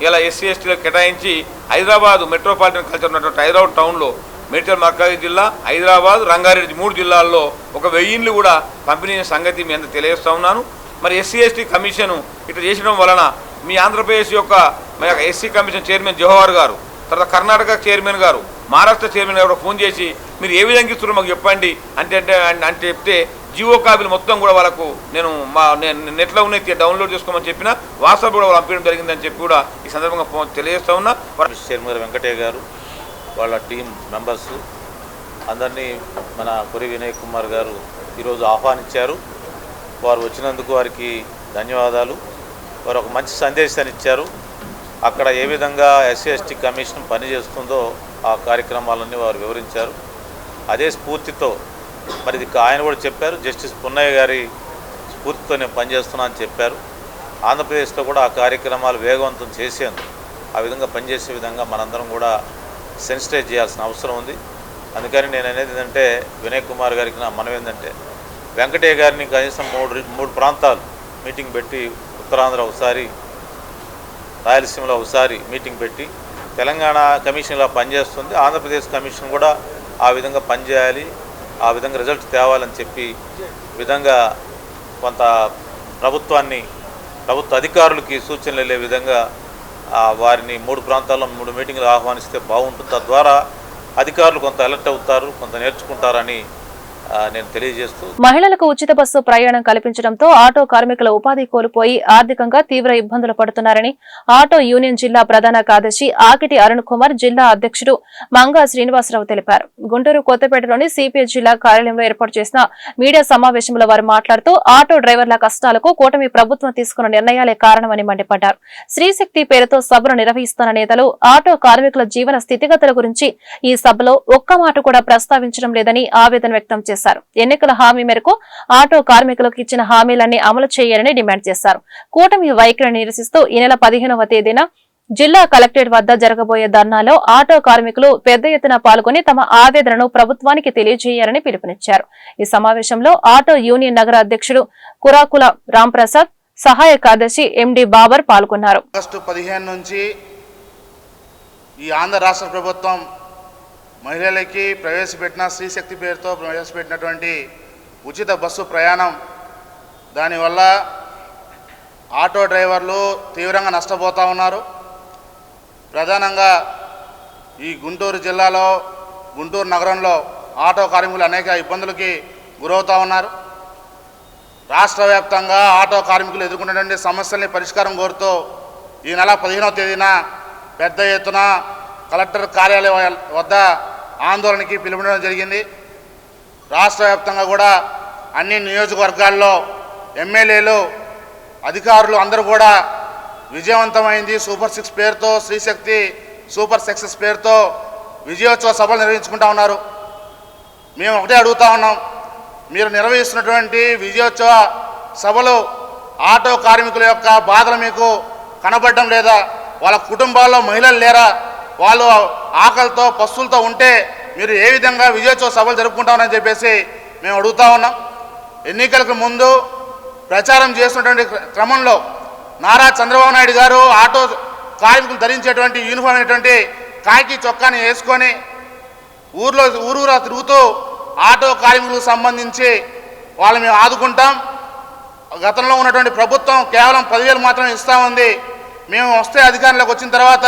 S10: ఇలా ఎస్సీ ఎస్టీలకు కేటాయించి హైదరాబాద్ మెట్రోపాలిటన్ కల్చర్ ఉన్నటువంటి హైదరాబాద్ టౌన్లో, మేడ్చల్ మల్కాజ్గిరి జిల్లా, హైదరాబాద్, రంగారెడ్డి 3 జిల్లాల్లో ఒక 1000 ఇండ్లు కూడా పంపిణీ సంగతి మీ అందరూ తెలియజేస్తూ ఉన్నాను. మరి ఎస్సీ ఎస్టీ కమిషన్ ఇట్లా చేసడం వలన మీ ఆంధ్రప్రదేశ్ యొక్క ఎస్సీ కమిషన్ చైర్మన్ జవహర్ గారు, తర్వాత కర్ణాటక చైర్మన్ గారు, మహారాష్ట్ర చైర్మన్ గారు ఫోన్ చేసి మీరు ఏ విధంగా ఇస్తున్నారో మాకు చెప్పండి అంటే చెప్తే జియో కాపీలు మొత్తం కూడా వాళ్ళకు నేను నెట్లో ఉన్నాయి డౌన్లోడ్ చేసుకోమని చెప్పిన వాట్సాప్ కూడా వాళ్ళు పంపించడం జరిగిందని చెప్పి కూడా ఈ సందర్భంగా తెలియజేస్తూ ఉన్నా.
S11: చైర్మన్ వెంకటయ్య గారు, వాళ్ళ టీం మెంబర్స్ అందరినీ మన కొరి వినయ్ కుమార్ గారు ఈరోజు ఆహ్వానించారు. వారు వచ్చినందుకు వారికి ధన్యవాదాలు. వారు ఒక మంచి సందేశాన్ని ఇచ్చారు. అక్కడ ఏ విధంగా ఎస్సీ ఎస్టీ కమిషన్ పనిచేస్తుందో ఆ కార్యక్రమాలన్నీ వారు వివరించారు. అదే స్ఫూర్తితో మరి ఇది ఆయన కూడా చెప్పారు, జస్టిస్ పున్నయ్య గారి స్ఫూర్తితో నేను పనిచేస్తున్నా అని చెప్పారు. ఆంధ్రప్రదేశ్లో కూడా ఆ కార్యక్రమాలు వేగవంతం చేసేందుకు, ఆ విధంగా పనిచేసే విధంగా మనందరం కూడా సెన్సిటైజ్ చేయాల్సిన అవసరం ఉంది. అందుకని నేను అనేది ఏంటంటే వినయ్ కుమార్ గారికి నా మనం ఏంటంటే వెంకటయ్య గారిని కనీసం మూడు ప్రాంతాలు మీటింగ్ పెట్టి, ఉత్తరాంధ్ర ఒకసారి, రాయలసీమలో ఒకసారి మీటింగ్ పెట్టి తెలంగాణ కమిషన్ ఇలా పనిచేస్తుంది, ఆంధ్రప్రదేశ్ కమిషన్ కూడా ఆ విధంగా పనిచేయాలి, ఆ విధంగా రిజల్ట్ తేవాలని చెప్పి విధంగా కొంత ప్రభుత్వ అధికారులకి సూచనలు వెళ్ళే విధంగా వారిని 3 ప్రాంతాల్లో 3 మీటింగ్లు ఆహ్వానిస్తే బాగుంటుంది. తద్వారా అధికారులు కొంత అలర్ట్ అవుతారు, కొంత నేర్చుకుంటారని నేను తెలియజేస్తూ
S1: మహిళలకు ఉచిత బస్సు ప్రయాణం కల్పించడంతో ఆటో కార్మికుల ఉపాధి కోల్పోయి ఆర్థికంగా తీవ్ర ఇబ్బందులు పడుతున్నారని ఆటో యూనియన్ జిల్లా ప్రధాన కార్యదర్శి ఆకిటి అరుణ్ కుమార్ జిల్లా అధ్యక్షుడు మంగా శ్రీనివాసరావు తెలిపారు. గుంటూరు కొత్తపేటలోని సిపిఐ జిల్లా కార్యాలయంలో ఏర్పాటు చేసిన మీడియా సమావేశంలో వారు మాట్లాడుతూ ఆటో డ్రైవర్ల కష్టాలకు కూటమి ప్రభుత్వం తీసుకున్న నిర్ణయాలే కారణమని మండిపడ్డారు. శ్రీశక్తి పేరుతో సభను నిర్వహిస్తున్న నేతలు ఆటో కార్మికుల జీవన స్థితిగతుల గురించి ఈ సభలో ఒక్క మాట కూడా ప్రస్తావించడం లేదని ఆవేదన వ్యక్తం చేశారు. ఎన్నికల హామీ మేరకు ఆటో కార్మికులకు ఇచ్చిన హామీలన్నీ అమలు చేయాలని డిమాండ్ చేశారు. కూటమి వైఖరిని నిరసిస్తూ ఈ నెల 15వ తేదీన జిల్లా కలెక్టరేట్ వద్ద జరగబోయే ధర్నాలో ఆటో కార్మికులు పెద్ద ఎత్తున పాల్గొని తమ ఆవేదనను ప్రభుత్వానికి తెలియజేయాలని పిలుపునిచ్చారు. ఈ సమావేశంలో ఆటో యూనియన్ నగర అధ్యక్షుడు కురాకుల రాంప్రసాద్, సహాయ కార్యదర్శి ఎండి బాబర్ పాల్గొన్నారు.
S9: ఆగస్టు 15 నుంచి ఈ ఆంధ్ర రాష్ట్ర ప్రభుత్వం మహిళలకి ప్రవేశపెట్టిన శ్రీశక్తి పేరుతో ప్రవేశపెట్టినటువంటి ఉచిత బస్సు ప్రయాణం, దానివల్ల ఆటో డ్రైవర్లు తీవ్రంగా నష్టపోతూ ఉన్నారు. ప్రధానంగా ఈ గుంటూరు జిల్లాలో, గుంటూరు నగరంలో ఆటో కార్మికులు అనేక ఇబ్బందులకి గురవుతూ ఉన్నారు. రాష్ట్ర వ్యాప్తంగా ఆటో కార్మికులు ఎదుర్కొన్నటువంటి సమస్యల్ని పరిష్కారం కోరుతూ ఈ నెల 15వ తేదీన పెద్ద ఎత్తున కలెక్టర్ కార్యాలయం వద్ద ఆందోళనకి పిలుపునివ్వడం జరిగింది. రాష్ట్ర వ్యాప్తంగా కూడా అన్ని నియోజకవర్గాల్లో ఎమ్మెల్యేలు, అధికారులు అందరూ కూడా విజయవంతమైంది సూపర్ 6 పేరుతో, శ్రీశక్తి సూపర్ సక్సెస్ పేరుతో విజయోత్సవ సభలు నిర్వహించుకుంటా ఉన్నారు. మేము ఒకటే అడుగుతా ఉన్నాం, మీరు నిర్వహిస్తున్నటువంటి విజయోత్సవ సభలు ఆటో కార్మికుల యొక్క బాధలు మీకు కనబడడం లేదా? వాళ్ళ కుటుంబాల్లో మహిళలు లేరా? వాళ్ళు ఆకలితో పస్తులతో ఉంటే మీరు ఏ విధంగా విజయోత్సవ సభలు జరుపుకుంటామని చెప్పేసి మేము అడుగుతా ఉన్నాం. ఎన్నికలకు ముందు ప్రచారం చేస్తున్నటువంటి క్రమంలో నారా చంద్రబాబు నాయుడు గారు ఆటో కార్మికులు ధరించేటువంటి యూనిఫామ్ అయినటువంటి కాకి చొక్కాని వేసుకొని ఊరూరా తిరుగుతూ ఆటో కార్మికులకు సంబంధించి వాళ్ళు మేము ఆదుకుంటాం, గతంలో ఉన్నటువంటి ప్రభుత్వం కేవలం 10,000 మాత్రమే ఇస్తూ ఉంది, మేము వస్తే అధికారంలోకి వచ్చిన తర్వాత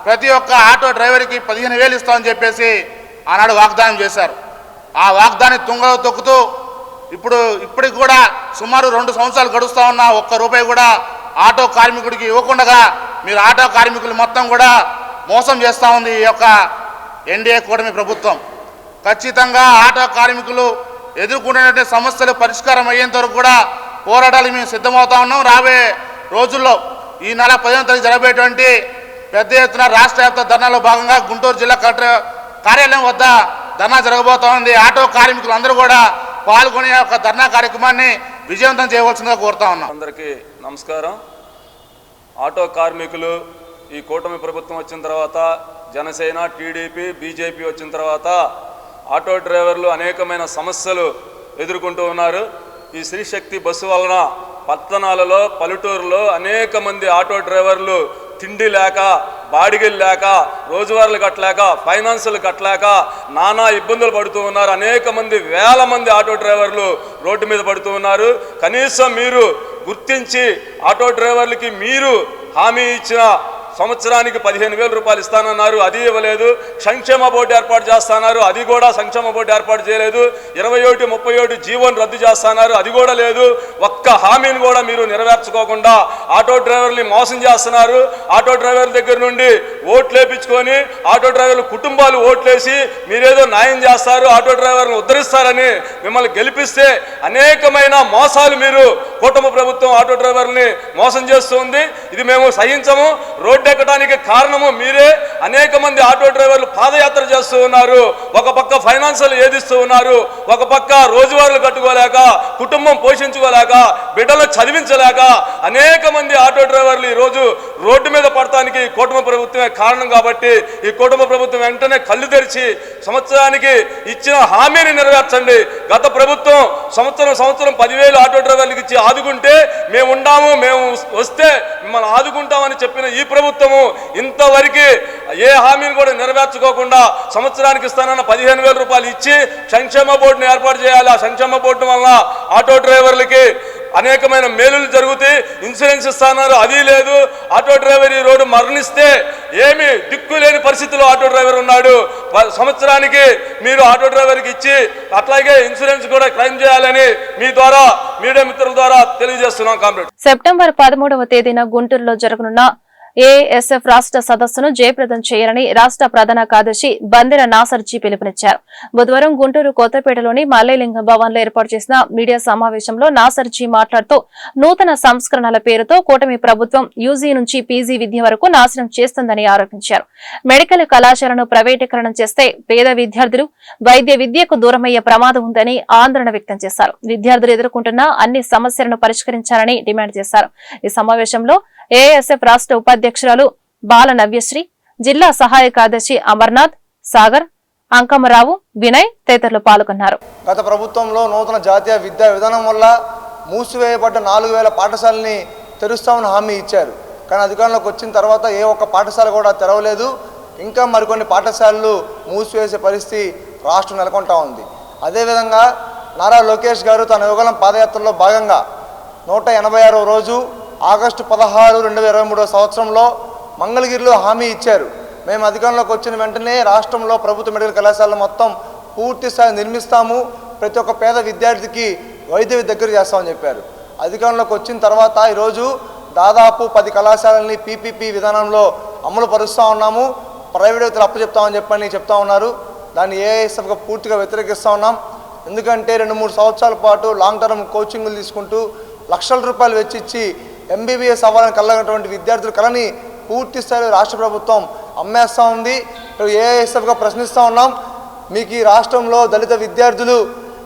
S9: ప్రతి ఒక్క ఆటో డ్రైవర్కి 15,000 ఇస్తామని చెప్పేసి ఆనాడు వాగ్దానం చేశారు. ఆ వాగ్దాన్ని తుంగలో తొక్కుతూ ఇప్పటికి కూడా సుమారు 2 సంవత్సరాలు గడుస్తూ ఉన్న ఒక్క రూపాయి కూడా ఆటో కార్మికుడికి ఇవ్వకుండా మీరు ఆటో కార్మికులు మొత్తం కూడా మోసం చేస్తూ ఉంది ఈ యొక్క ఎన్డీఏ కూటమి ప్రభుత్వం. ఖచ్చితంగా ఆటో కార్మికులు ఎదుర్కొనేటువంటి సమస్యలు పరిష్కారం అయ్యేంత వరకు కూడా పోరాటాలకు మేము సిద్ధమవుతా ఉన్నాం. రాబోయే రోజుల్లో ఈ నెల 15వ తేదీ జరగబోయేటువంటి పెద్ద ఎత్తున రాష్ట్ర వ్యాప్త ధర్నాలో భాగంగా గుంటూరు జిల్లా కలెక్టర్ కార్యాలయం వద్ద ధర్నా జరగబోతా ఉంది. ఆటో కార్మికులు అందరూ కూడా పాల్గొనే ఒక ధర్నా కార్యక్రమాన్ని విజయవంతం చేయవలసిందిగా కోరుతా ఉన్నాం.
S12: అందరికీ నమస్కారం. ఆటో కార్మికులు ఈ కూటమి ప్రభుత్వం వచ్చిన తర్వాత, జనసేన, టీడీపీ, బీజేపీ వచ్చిన తర్వాత ఆటో డ్రైవర్లు అనేకమైన సమస్యలు ఎదుర్కొంటూ ఉన్నారు. ఈ శ్రీశక్తి బస్సు వలన పట్టణాలలో, పల్లెటూరులో అనేక మంది ఆటో డ్రైవర్లు తిండి లేక, బాడిగలు లేక, రోజువారీలు కట్టలేక, ఫైనాన్సులు కట్టలేక నానా ఇబ్బందులు పడుతూ ఉన్నారు. అనేక మంది, వేల మంది ఆటో డ్రైవర్లు రోడ్డు మీద పడుతూ ఉన్నారు. కనీసం మీరు గుర్తించి ఆటో డ్రైవర్లకి మీరు హామీ ఇచ్చిన సంవత్సరానికి 15,000 రూపాయలు ఇస్తానన్నారు, అది ఇవ్వలేదు. సంక్షేమ బోర్డు ఏర్పాటు చేస్తున్నారు, అది కూడా సంక్షేమ బోర్డు ఏర్పాటు చేయలేదు. 21, 31 జీవోను రద్దు చేస్తున్నారు, అది కూడా లేదు. ఒక్క హామీని కూడా మీరు నెరవేర్చుకోకుండా ఆటో డ్రైవర్ని మోసం చేస్తున్నారు. ఆటో డ్రైవర్ల దగ్గర నుండి ఓట్లు వేయించుకొని ఆటో డ్రైవర్ల కుటుంబాలు ఓట్లేసి మీరేదో న్యాయం చేస్తారు, ఆటో డ్రైవర్లను ఉద్ధరిస్తారని మిమ్మల్ని గెలిపిస్తే అనేకమైన మోసాలు మీరు కూటమి ప్రభుత్వం ఆటో డ్రైవర్ని మోసం చేస్తుంది. ఇది మేము సహించము. రోడ్డు ఎక్కడానికి కారణము మీరే. అనేక మంది ఆటో డ్రైవర్లు పాదయాత్ర చేస్తూ ఉన్నారు. ఒక పక్క ఫైనాన్షియల్ ఏదిస్తూ ఉన్నారు, ఒక పక్క రోజువారీలు కట్టుకోలేక, కుటుంబం పోషించుకోలేక, బిడ్డలు చదివించలేక అనేక మంది ఆటో డ్రైవర్లు ఈరోజు రోడ్డు మీద పడటానికి కూటమి ప్రభుత్వమే కారణం. కాబట్టి ఈ కూటమి ప్రభుత్వం వెంటనే కళ్ళు తెరిచి సంవత్సరానికి ఇచ్చిన హామీని నెరవేర్చండి. గత ప్రభుత్వం సంవత్సరం 10,000 ఆటో డ్రైవర్లకు ఇచ్చి ఆదుకుంటే మేము ఉన్నాము, మేము వస్తే మిమ్మల్ని ఆదుకుంటామని చెప్పిన ఈ ప్రభుత్వము ఇంతవరకు ఏ హామీని కూడా నెరవేర్చుకోకుండా సంవత్సరానికి ఇస్తానన్న 15,000 రూపాయలు ఇచ్చి సంక్షేమ బోర్డును ఏర్పాటు చేయాలి. ఆ సంక్షేమ బోర్డు వల్ల ఆటో డ్రైవర్లకి అనేకమైన మేలులు జరుగుతాయి. ఇన్సూరెన్స్ ఇస్తున్నారు, అది లేదు. ఆటో డ్రైవర్ ఈ రోడ్డు మరణిస్తే ఏమి దిక్కు లేని పరిస్థితిలో ఆటో డ్రైవర్ ఉన్నాడు. సంవత్సరానికి మీరు ఆటో డ్రైవర్కి ఇచ్చి అట్లాగే ఇన్సూరెన్స్ కూడా క్లెయిమ్ చేయాలని మీ ద్వారా మీడియా మిత్రుల ద్వారా తెలియజేస్తున్నాం. కామ్రేడ్,
S1: సెప్టెంబర్ 13వ తేదీన గుంటూరులో జరగనున్న ఏఎస్ఎఫ్ రాష్ట్ర సదస్సును జయప్రదం చేయాలని రాష్ట్ర ప్రధాన కార్యదర్శి బందెర నాసర్జీ పిలుపునిచ్చారు. బుధవారం గుంటూరు కొత్తపేటలోని మల్లెలింగ భవన్ లో ఏర్పాటు చేసిన మీడియా సమావేశంలో నాసర్జీ మాట్లాడుతూ నూతన సంస్కరణల పేరుతో కూటమి ప్రభుత్వం యూజీ నుంచి పీజీ విద్య వరకు నాశనం చేస్తుందని ఆరోపించారు. మెడికల్ కళాశాలను ప్రైవేటీకరణ చేస్తే పేద విద్యార్థులు వైద్య విద్యకు దూరమయ్యే ప్రమాదం ఉందని ఆందోళన వ్యక్తం చేశారు. విద్యార్థులు ఎదుర్కొంటున్న అన్ని సమస్యలను పరిష్కరించాలని డిమాండ్ చేశారు. ఈ సమావేశంలో ఏఎస్ఎఫ్ రాష్ట్ర ఉపాధ్యక్షురాలు బాల నవ్యశ్రీ, జిల్లా సహాయ కార్యదర్శి అమర్నాథ్, సాగర్, అంకమరావు, వినయ్ తదితరులు పాల్గొన్నారు.
S13: గత ప్రభుత్వంలో నూతన జాతీయ విద్యా విధానం వల్ల మూసివేయబడ్డ 4000 పాఠశాలని తెరుస్తామని హామీ ఇచ్చారు. కానీ అధికారంలోకి వచ్చిన తర్వాత ఏ ఒక్క పాఠశాల కూడా తెరవలేదు. ఇంకా మరికొన్ని పాఠశాలలు మూసివేసే పరిస్థితి రాష్ట్రం నెలకొంటా ఉంది. అదేవిధంగా నారా లోకేష్ గారు తన యువగలం పాదయాత్రలో భాగంగా 186వ రోజు ఆగస్టు 16, 2023 సంవత్సరంలో మంగళగిరిలో హామీ ఇచ్చారు. మేము అధికారంలోకి వచ్చిన వెంటనే రాష్ట్రంలో ప్రభుత్వ మెడికల్ కళాశాలలు మొత్తం పూర్తి స్థాయి నిర్మిస్తాము, ప్రతి ఒక్క పేద విద్యార్థికి వైద్య దగ్గర చేస్తామని చెప్పారు. అధికారంలోకి వచ్చిన తర్వాత ఈరోజు దాదాపు 10 కళాశాలని పీపీపీ విధానంలో అమలు పరుస్తూ ఉన్నాము. ప్రైవేట్ వ్యక్తులు అప్పచెప్తామని చెప్తా ఉన్నారు. దాన్ని ఏఎస్ఎఫ్గా పూర్తిగా వ్యతిరేకిస్తూ ఉన్నాం. ఎందుకంటే 2-3 సంవత్సరాల పాటు లాంగ్ టర్మ్ కోచింగ్లు తీసుకుంటూ లక్షల రూపాయలు వెచ్చిచ్చి ఎంబీబీఎస్ అవ్వాలని కలగనటువంటి విద్యార్థుల కళని పూర్తి స్థాయిలో రాష్ట్ర ప్రభుత్వం అమ్మేస్తూ ఉంది. ఏఎస్ఎఫ్గా ప్రశ్నిస్తూ ఉన్నాం. మీకు ఈ రాష్ట్రంలో దళిత విద్యార్థులు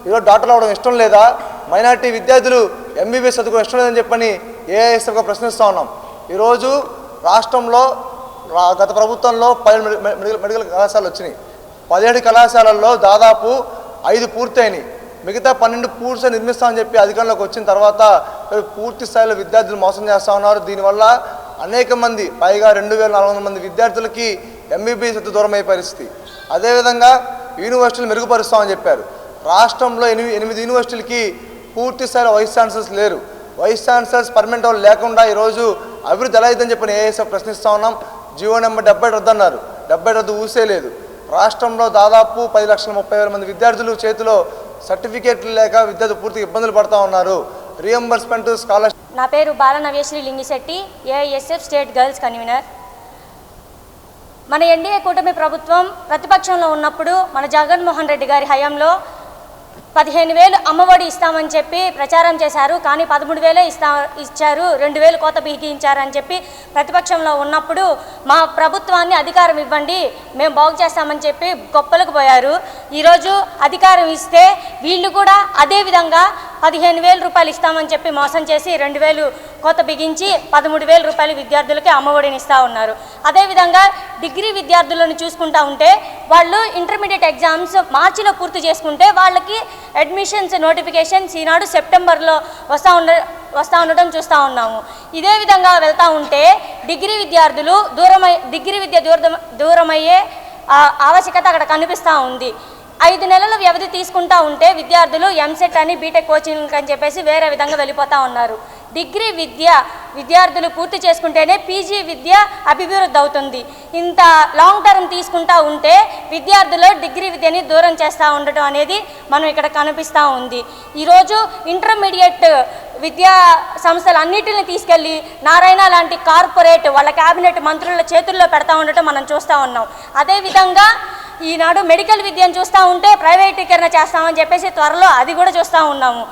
S13: ఈరోజు డాక్టర్లు అవ్వడం ఇష్టం లేదా? మైనార్టీ విద్యార్థులు ఎంబీబీఎస్ చదువుకోవడం ఇష్టం లేదని చెప్పని ఏఎస్ఎఫ్గా ప్రశ్నిస్తూ ఉన్నాం. ఈరోజు రాష్ట్రంలో గత ప్రభుత్వంలో 10 మెడికల్ కళాశాలలు వచ్చినాయి. 17 కళాశాలల్లో దాదాపు 5 పూర్తయినాయి. మిగతా 12 పూర్తి నిర్మిస్తామని చెప్పి అధికారంలోకి వచ్చిన తర్వాత పూర్తి స్థాయిలో విద్యార్థులు మోసం చేస్తూ ఉన్నారు. దీనివల్ల అనేక మంది పైగా 2400 మంది విద్యార్థులకి ఎంబీబీఎస్ దూరం అయ్యే పరిస్థితి. అదేవిధంగా యూనివర్సిటీలు మెరుగుపరుస్తామని చెప్పారు. రాష్ట్రంలో 8 యూనివర్సిటీలకి పూర్తి స్థాయిలో వైస్ ఛాన్సలర్స్ లేరు. వైస్ ఛాన్సలర్స్ పర్మనెంట్ వాళ్ళు లేకుండా ఈరోజు అభివృద్ధి ఎలా అయిద్దని చెప్పి ఏఎస్ఎఫ్ ప్రశ్నిస్తూ ఉన్నాం. జీవో నెంబర్ 70 రద్దు అన్నారు. 70 రద్దు ఊసే లేదు. రాష్ట్రంలో దాదాపు 10,30,000 మంది విద్యార్థులు చేతిలో సర్టిఫికేట్లు లేక విద్యార్థులు పూర్తిగా ఇబ్బందులు పడుతూ ఉన్నారు. Reimbursement scholarship.
S14: నా పేరు Bala Navyasri Lingisetti, AISF state girls convener. మన ఎన్డీఏ కూటమి ప్రభుత్వం ప్రతిపక్షంలో ఉన్నప్పుడు మన జగన్మోహన్ రెడ్డి గారి హయాంలో 15,000 అమ్మఒడి ఇస్తామని చెప్పి ప్రచారం చేశారు. కానీ 13,000 ఇచ్చారు, 2,000 కోత బిగించారని చెప్పి ప్రతిపక్షంలో ఉన్నప్పుడు మా ప్రభుత్వాన్ని అధికారం ఇవ్వండి, మేము బాగు చేస్తామని చెప్పి గొప్పలకు పోయారు. ఈరోజు అధికారం ఇస్తే వీళ్ళు కూడా అదే విధంగా 15,000 రూపాయలు ఇస్తామని చెప్పి మోసం చేసి 2,000 కోత బిగించి 13,000 రూపాయలు విద్యార్థులకి అమ్మఒడిని ఇస్తూ ఉన్నారు. అదేవిధంగా డిగ్రీ విద్యార్థులను చూసుకుంటా ఉంటే వాళ్ళు ఇంటర్మీడియట్ ఎగ్జామ్స్ మార్చిలో పూర్తి చేసుకుంటే వాళ్ళకి అడ్మిషన్స్ నోటిఫికేషన్స్ ఈనాడు సెప్టెంబర్లో వస్తూ ఉండడం చూస్తూ ఉన్నాము. ఇదే విధంగా వెళ్తూ ఉంటే డిగ్రీ విద్యార్థులు డిగ్రీ విద్య దూరమయ్యే ఆవశ్యకత అక్కడ కనిపిస్తూ ఉంది. 5 నెలల వ్యవధి తీసుకుంటా ఉంటే విద్యార్థులు ఎంసెట్ అని బీటెక్ కోచింగ్ అని చెప్పేసి వేరే విధంగా వెళ్ళిపోతూ ఉన్నారు. డిగ్రీ విద్యార్థులు పూర్తి చేసుకుంటేనే పీజీ విద్య అభివృద్ధి అవుతుంది. ఇంత లాంగ్ టర్మ్ తీసుకుంటా ఉంటే విద్యార్థులు డిగ్రీ విద్యని దూరం చేస్తూ ఉండటం అనేది మనం ఇక్కడ కనిపిస్తూ ఉంది. ఈరోజు ఇంటర్మీడియట్ విద్యా సంస్థలు అన్నిటిని తీసుకెళ్ళి నారాయణ లాంటి కార్పొరేట్ వాళ్ళ క్యాబినెట్ మంత్రుల చేతుల్లో పెడతా ఉండటం మనం చూస్తూ ఉన్నాం. అదేవిధంగా ఈనాడు మెడికల్ విద్యను చూస్తూ ఉంటే ప్రైవేటీకరణ చేస్తామని చెప్పేసి త్వరలో అది కూడా చూస్తూ ఉన్నాము.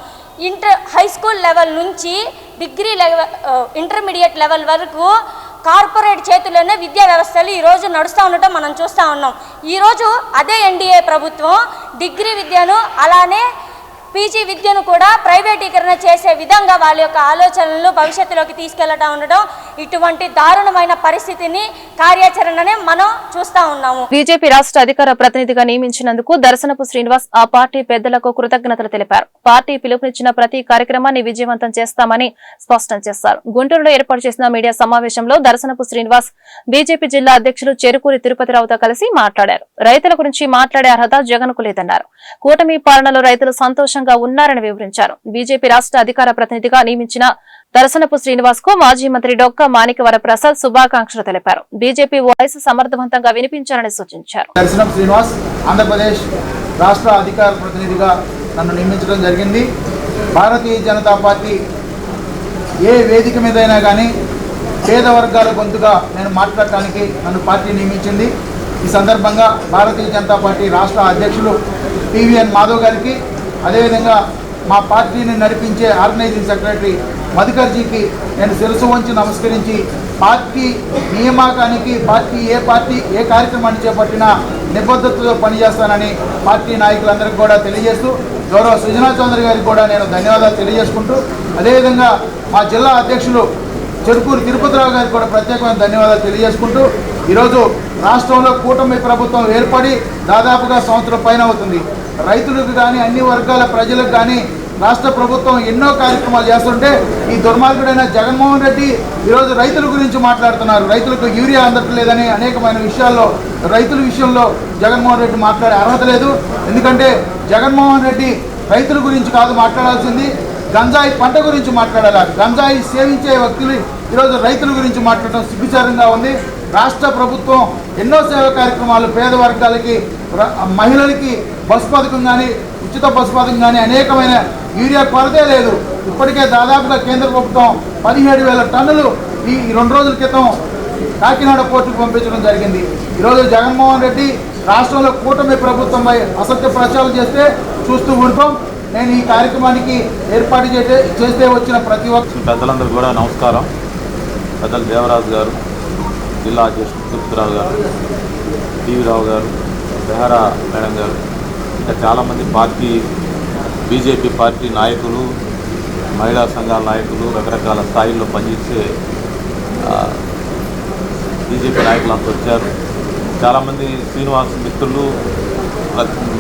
S14: హై స్కూల్ లెవెల్ నుంచి డిగ్రీ లెవెల్ ఇంటర్మీడియట్ లెవెల్ వరకు కార్పొరేట్ చేతుల్లోనే విద్యా వ్యవస్థలు ఈరోజు నడుస్తూ ఉండటం మనం చూస్తూ ఉన్నాం. ఈరోజు అదే ఎన్డీఏ ప్రభుత్వం డిగ్రీ విద్యను అలానే పీజీ విద్యను కూడా ప్రైవేటీకరణ చేసే విధంగా వాళ్ళ యొక్క ఆలోచనలు భవిష్యత్తులోకి తీసుకెళ్లడం ఉండడం ఇటువంటి దారుణమైన పరిస్థితిని కార్యాచరణనే మనం చూస్తా ఉన్నాము.
S1: బీజేపీ రాష్ట్ర అధికార ప్రతినిధిగా నియమించినందుకు దర్శనపు శ్రీనివాస్ ఆ పార్టీ పెద్దలకు కృతజ్ఞతలు తెలిపారు. పార్టీ పిలుపునిచ్చిన ప్రతి కార్యక్రమాన్ని విజయవంతం చేస్తామని స్పష్టం చేశారు. గుంటూరులో ఏర్పాటు చేసిన మీడియా సమావేశంలో దర్శనపు శ్రీనివాస్ బీజేపీ జిల్లా అధ్యక్షులు చెరుకూరి తిరుపతిరావుతో కలిసి మాట్లాడారు. రైతుల గురించి మాట్లాడే అర్హత జగన్కు లేదన్నారు. కూటమి పాలనలో రైతులు సంతోషంగా ఉన్నారని వివరించారు. బీజేపీ రాష్ట్ర అధికార ప్రతినిధిగా నియమించిన దర్శనపు శ్రీనివాస్ కు మాజీ మంత్రి డొక్క మాణిక్యవర ప్రసాద్ శుభాకాంక్షలు తెలిపారు. బీజేపీ వాయిస్ సమర్థవంతంగా వినిపించాలని సూచించారు.
S15: దర్శనపు శ్రీనివాస్ ఆంధ్రప్రదేశ్ రాష్ట్ర అధికార ప్రతినిధిగా నన్ను నియమించడం జరిగింది. భారతీయ జనతా పార్టీ ఏ వేదిక మీదైనా కానీ పేద వర్గాల గొంతుగా నేను మాట్లాడటానికి నన్ను పార్టీ నియమించింది. ఈ సందర్భంగా భారతీయ జనతా పార్టీ రాష్ట్ర అధ్యక్షులు పివిఎన్ మాధవ్ గారికి, అదేవిధంగా మా పార్టీని నడిపించే ఆర్గనైజింగ్ సెక్రటరీ మధుకర్జీకి నేను శిరస్సు వంచి నమస్కరించి పార్టీ నియామకానికి పార్టీ ఏ కార్యక్రమాన్ని చేపట్టినా నిబద్ధతతో పనిచేస్తానని పార్టీ నాయకులందరికీ కూడా తెలియజేస్తూ, గౌరవ సుజనా చౌదరి గారికి కూడా నేను ధన్యవాదాలు తెలియజేసుకుంటూ, అదేవిధంగా మా జిల్లా అధ్యక్షులు చెరుకూరు తిరుపతిరావు గారికి కూడా ప్రత్యేకమైన ధన్యవాదాలు తెలియజేసుకుంటూ, ఈరోజు రాష్ట్రంలో కూటమి ప్రభుత్వం ఏర్పడి దాదాపుగా సంవత్సరం పైన అవుతుంది. రైతులకు కానీ అన్ని వర్గాల ప్రజలకు కానీ రాష్ట్ర ప్రభుత్వం ఎన్నో కార్యక్రమాలు చేస్తుంటే ఈ దుర్మార్గుడైన జగన్మోహన్ రెడ్డి ఈరోజు రైతుల గురించి మాట్లాడుతున్నారు. రైతులకు యూరియా అందట్లేదని అనేకమైన విషయాల్లో రైతుల విషయంలో జగన్మోహన్ రెడ్డి మాట్లాడే అర్హత లేదు. ఎందుకంటే జగన్మోహన్ రెడ్డి రైతుల గురించి కాదు మాట్లాడాల్సింది, గంజాయి పంట గురించి మాట్లాడాలి. గంజాయి సేవించే వ్యక్తులు ఈరోజు రైతుల గురించి మాట్లాడటం సిగ్గుచారంగా ఉంది. రాష్ట్ర ప్రభుత్వం ఎన్నో సేవా కార్యక్రమాలు పేద వర్గాలకి, మహిళలకి బస్సు పథకం కానీ ఉచిత బస్సు పథకం కానీ అనేకమైన యూరియా కొరతే లేదు. ఇప్పటికే దాదాపుగా కేంద్ర ప్రభుత్వం 17,000 టన్నులు ఈ 2 రోజుల క్రితం కాకినాడ పోర్టుకు పంపించడం జరిగింది. ఈరోజు జగన్మోహన్ రెడ్డి రాష్ట్రంలో కూటమి ప్రభుత్వంపై అసత్య ప్రచారం చేస్తే చూస్తూ ఊరుకోం. నేను ఈ కార్యక్రమానికి ఏర్పాటు చేస్తే వచ్చిన ప్రతి ఒక్క
S11: పెద్దలందరూ కూడా నమస్కారం. పెద్దలు దేవరాజు గారు, జిల్లా అధ్యక్షుడు తిరుపతిరావు గారు, టీవీ రావు గారు, బెహరా మేడం గారు, ఇంకా చాలామంది బీజేపీ పార్టీ నాయకులు, మహిళా సంఘాల నాయకులు, రకరకాల స్థాయిల్లో పనిచేసే బీజేపీ నాయకులు అంతా వచ్చారు. చాలామంది శ్రీనివాస్ మిత్రులు,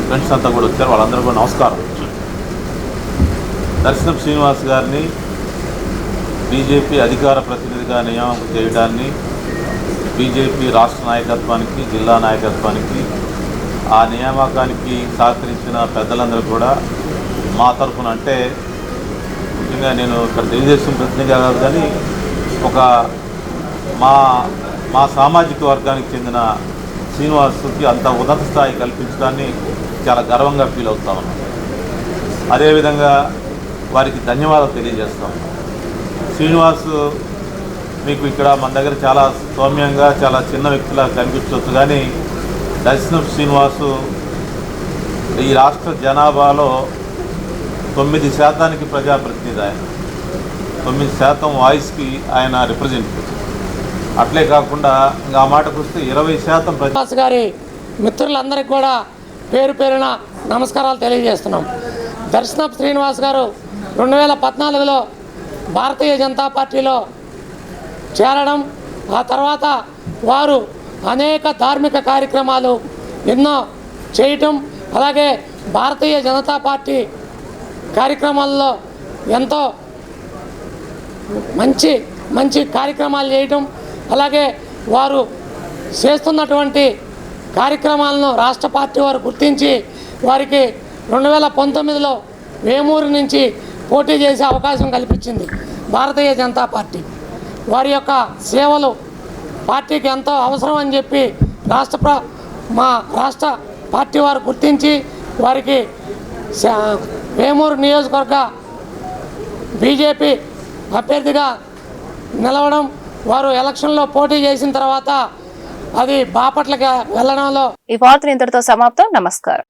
S11: ఫ్రెండ్స్ అంతా కూడా వచ్చారు. వాళ్ళందరూ కూడా నమస్కారం. దర్శనపు శ్రీనివాస్ గారిని బీజేపీ అధికార ప్రతినిధిగా నియామకం చేయడాన్ని బీజేపీ రాష్ట్ర నాయకత్వానికి, జిల్లా నాయకత్వానికి, ఆ నియామకానికి సహకరించిన పెద్దలందరూ కూడా మా తరఫున, అంటే ముఖ్యంగా నేను ఇక్కడ తెలుగుదేశం ప్రతినిధిగా కాదు కానీ ఒక మా సామాజిక వర్గానికి చెందిన శ్రీనివాస్కి అంత ఉన్నత స్థాయి కల్పించడాన్ని చాలా గర్వంగా ఫీల్ అవుతా ఉన్నాం. అదేవిధంగా వారికి ధన్యవాదాలు తెలియజేస్తాం. శ్రీనివాస్ మీకు ఇక్కడ మన దగ్గర చాలా సౌమ్యంగా, చాలా చిన్న వ్యక్తిలా కనిపించవచ్చు, కానీ దర్శనపు శ్రీనివాసు ఈ రాష్ట్ర జనాభాలో 9% ప్రజాప్రతినిధి. ఆయన 9% వాయిస్కి ఆయన రిప్రజెంటేటివ్. అట్లే కాకుండా ఇంకా ఆ మాటకు వస్తే 20%
S16: శ్రీనివాస్ గారి మిత్రులందరికీ కూడా పేరు పేరున నమస్కారాలు తెలియజేస్తున్నాం. దర్శనపు శ్రీనివాస్ గారు 2014లో భారతీయ జనతా పార్టీలో చేరడం, ఆ తర్వాత వారు అనేక ధార్మిక కార్యక్రమాలు ఎన్నో చేయటం, అలాగే భారతీయ జనతా పార్టీ కార్యక్రమాల్లో ఎంతో మంచి కార్యక్రమాలు చేయటం, అలాగే వారు చేస్తున్నటువంటి కార్యక్రమాలను రాష్ట్ర పార్టీ వారు గుర్తించి వారికి 2019లో వేమూరు నుంచి పోటీ చేసే అవకాశం కల్పించింది భారతీయ జనతా పార్టీ. వారి యొక్క సేవలు పార్టీకి ఎంతో అవసరం అని చెప్పి మా రాష్ట్ర పార్టీ వారు గుర్తించి వారికి వేమూరు నియోజకవర్గ బీజేపీ అభ్యర్థిగా నిలవడం, వారు ఎలక్షన్లో పోటీ చేసిన తర్వాత అది బాపట్లకి వెళ్ళడంలో.
S1: ఈ వార్తలు ఇంతటితో సమాప్తం. నమస్కారం.